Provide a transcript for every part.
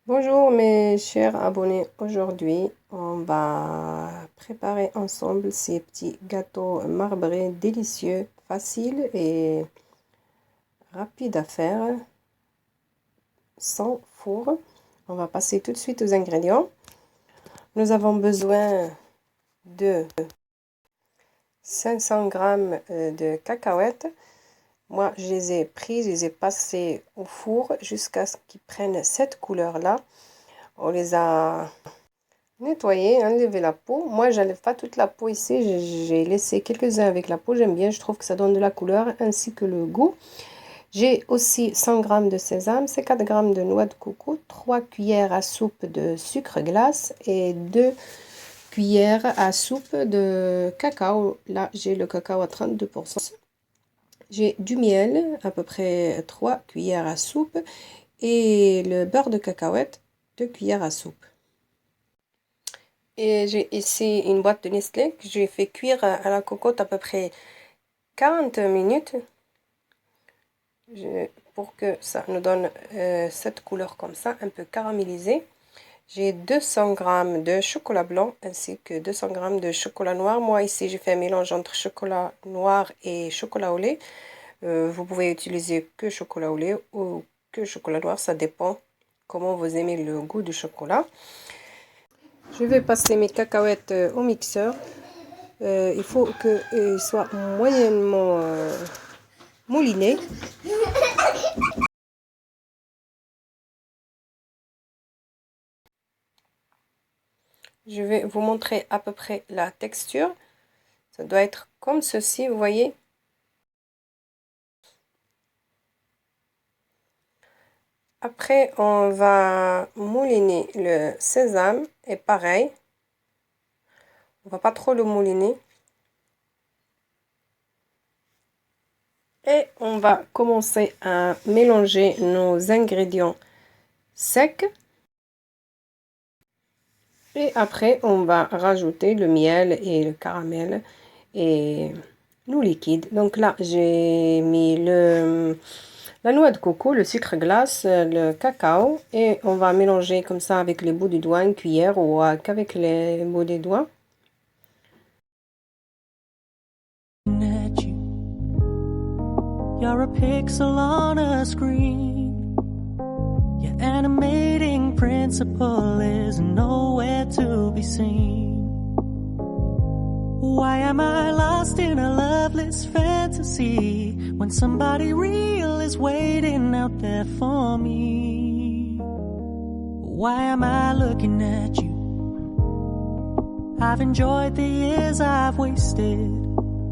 Bonjour mes chers abonnés, aujourd'hui on va préparer ensemble ces petits gâteaux marbrés délicieux, faciles et rapides à faire, sans four. On va passer tout de suite aux ingrédients. Nous avons besoin de 500 g de cacahuètes. Moi je les ai prises, je les ai passées au four jusqu'à ce qu'ils prennent cette couleur là. On les a nettoyer, enlever la peau. Moi, j'enlève pas toute la peau ici. J'ai laissé quelques-uns avec la peau. J'aime bien, je trouve que ça donne de la couleur ainsi que le goût. J'ai aussi 100 g de sésame, 50 g de noix de coco, 3 cuillères à soupe de sucre glace et 2 cuillères à soupe de cacao. Là, j'ai le cacao à 32%. J'ai du miel, à peu près 3 cuillères à soupe, et le beurre de cacahuète, 2 cuillères à soupe. Et j'ai ici une boîte de Nestlé que j'ai fait cuire à la cocotte à peu près 40 minutes pour que ça nous donne cette couleur comme ça, un peu caramélisée. J'ai 200 g de chocolat blanc ainsi que 200 g de chocolat noir. Moi ici j'ai fait un mélange entre chocolat noir et chocolat au lait. Vous pouvez utiliser que chocolat au lait ou que chocolat noir, ça dépend comment vous aimez le goût du chocolat. Je vais passer mes cacahuètes au mixeur. Il faut qu'ils soient moyennement moulinés. Je vais vous montrer à peu près la texture. Ça doit être comme ceci, vous voyez. Après, on va mouliner le sésame et pareil. On va pas trop le mouliner. Et on va commencer à mélanger nos ingrédients secs. Et après, on va rajouter le miel et le caramel et nos liquides. Donc là, j'ai mis la noix de coco, le sucre glace, le cacao. Et on va mélanger comme ça avec les bouts du doigt, une cuillère ou qu'avec les bouts des doigts. You're a pixel on a screen. Your animating principle is nowhere to be seen. Why am I lost in a loveless fantasy when somebody real is waiting out there for me? Why am I looking at you? I've enjoyed the years I've wasted,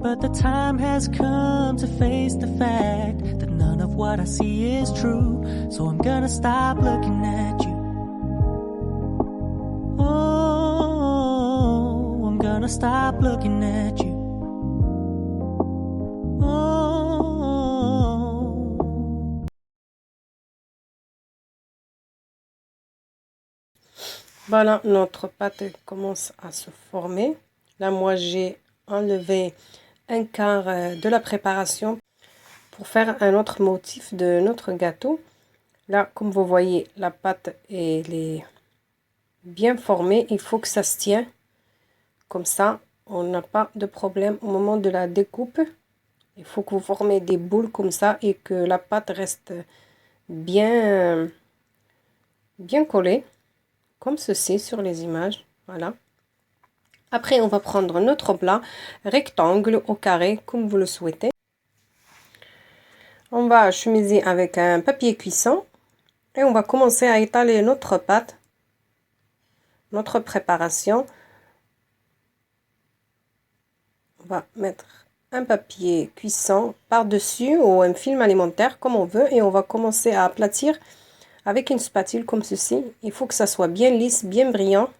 but the time has come to face the fact that none of what I see is true. So I'm gonna stop looking at you. Oh, I'm gonna stop looking at you. Oh. Voilà, notre pâte commence à se former. Là, moi, j'ai enlevé un quart de la préparation pour faire un autre motif de notre gâteau. Là, comme vous voyez, la pâte est bien formée. Il faut que ça se tienne. Comme ça, on n'a pas de problème au moment de la découpe. Il faut que vous formez des boules comme ça et que la pâte reste bien collée. Comme ceci sur les images. Voilà. Après, on va prendre notre plat rectangle au carré, comme vous le souhaitez. On va chemiser avec un papier cuisson et on va commencer à étaler notre pâte, notre préparation. On va mettre un papier cuisson par-dessus ou un film alimentaire comme on veut et on va commencer à aplatir avec une spatule comme ceci. Il faut que ça soit bien lisse, bien brillant.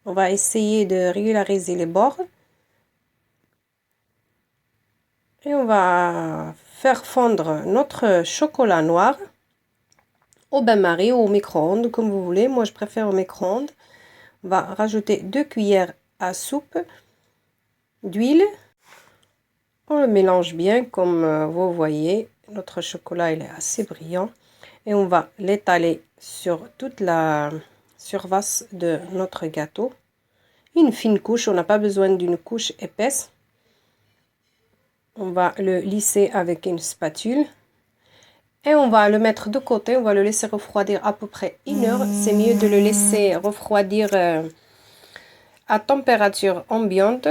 On va essayer de régulariser les bords. Et on va faire fondre notre chocolat noir au bain-marie ou au micro-ondes, comme vous voulez. Moi, je préfère au micro-ondes. On va rajouter 2 cuillères à soupe d'huile. On le mélange bien, comme vous voyez. Notre chocolat, il est assez brillant. et on va l'étaler sur toute la surface de notre gâteau. Une fine couche, on n'a pas besoin d'une couche épaisse. On va le lisser avec une spatule et on va le mettre de côté. On va le laisser refroidir à peu près 1 heure. C'est mieux de le laisser refroidir à température ambiante,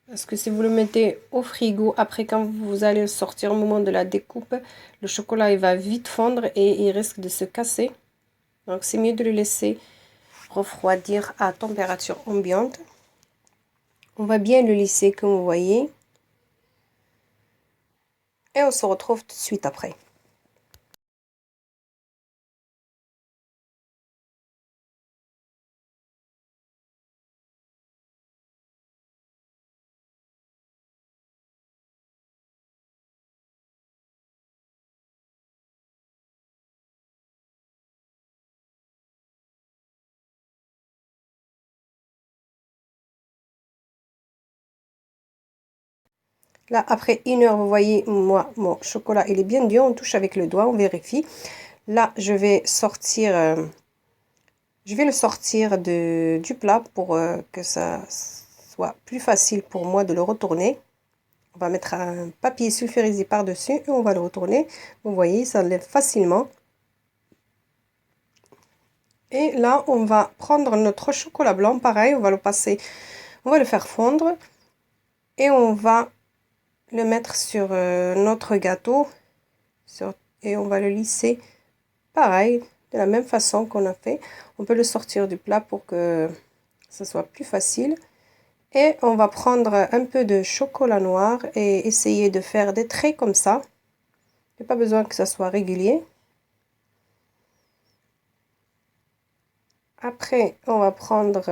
parce que si vous le mettez au frigo, après quand vous allez le sortir au moment de la découpe, le chocolat il va vite fondre et il risque de se casser. Donc c'est mieux de le laisser refroidir à température ambiante. On va bien le lisser comme vous voyez. Et on se retrouve tout de suite après. Là, après 1 heure, vous voyez, moi, mon chocolat, il est bien dur. On touche avec le doigt, on vérifie. Là, je vais le sortir du plat pour que ça soit plus facile pour moi de le retourner. On va mettre un papier sulfurisé par-dessus et on va le retourner. Vous voyez, ça lève facilement. Et là, on va prendre notre chocolat blanc, pareil, on va le passer, on va le faire fondre. Et on va le mettre sur notre gâteau. Et on va le lisser, pareil, de la même façon qu'on a fait. On peut le sortir du plat pour que ça soit plus facile. Et on va prendre un peu de chocolat noir et essayer de faire des traits comme ça. Il n'y a pas besoin que ça soit régulier. Après, on va prendre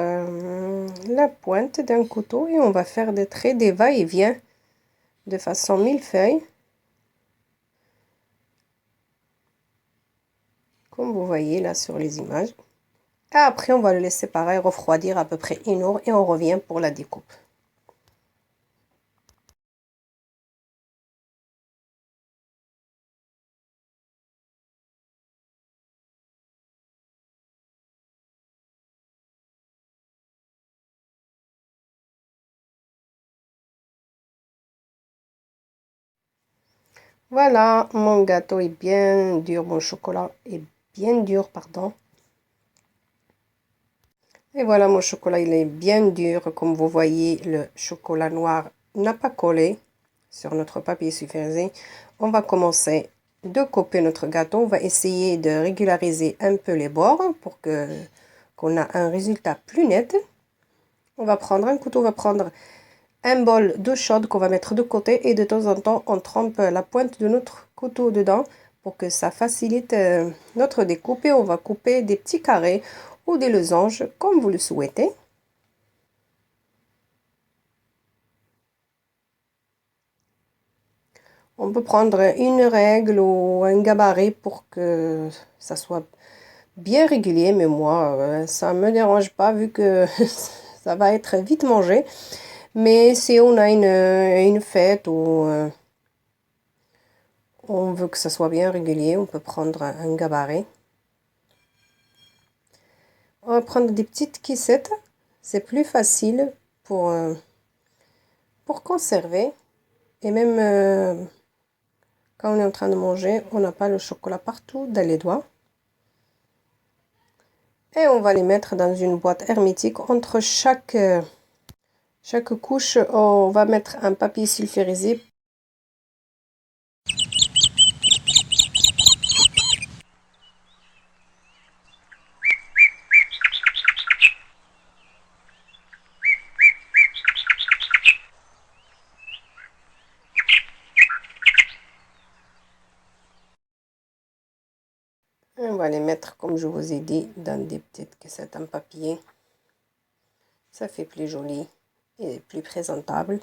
la pointe d'un couteau et on va faire des traits, des va-et-vient de façon millefeuille. Comme vous voyez là sur les images. Et après, on va le laisser pareil refroidir à peu près 1 heure et on revient pour la découpe. Voilà, mon gâteau est bien dur, mon chocolat est bien dur, pardon. Et voilà, mon chocolat, il est bien dur. Comme vous voyez, le chocolat noir n'a pas collé sur notre papier sulfurisé. On va commencer de couper notre gâteau. On va essayer de régulariser un peu les bords pour qu'on a un résultat plus net. On va prendre un couteau, on va prendre un bol d'eau chaude qu'on va mettre de côté et de temps en temps, on trempe la pointe de notre couteau dedans pour que ça facilite notre découpe et on va couper des petits carrés ou des losanges comme vous le souhaitez. On peut prendre une règle ou un gabarit pour que ça soit bien régulier, mais moi, ça ne me dérange pas vu que ça va être vite mangé. Mais si on a une fête ou on veut que ça soit bien régulier, on peut prendre un gabarit. On va prendre des petites caissettes, c'est plus facile pour conserver. Et même quand on est en train de manger, on n'a pas le chocolat partout dans les doigts. Et on va les mettre dans une boîte hermétique. Entre chaque couche, on va mettre un papier sulfurisé. On va les mettre, comme je vous ai dit, dans des petites caissettes en papier. Ça fait plus joli et plus présentable.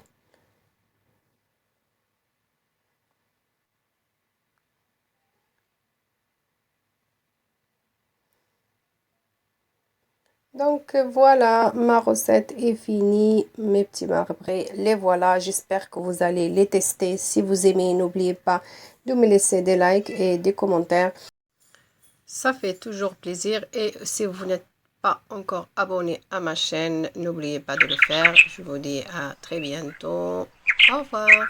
Donc voilà, ma recette est finie, mes petits marbrés, les voilà. J'espère que vous allez les tester. Si vous aimez, n'oubliez pas de me laisser des likes et des commentaires. Ça fait toujours plaisir et si vous n'êtes pas encore abonné à ma chaîne, n'oubliez pas de le faire. Je vous dis à très bientôt. Au revoir.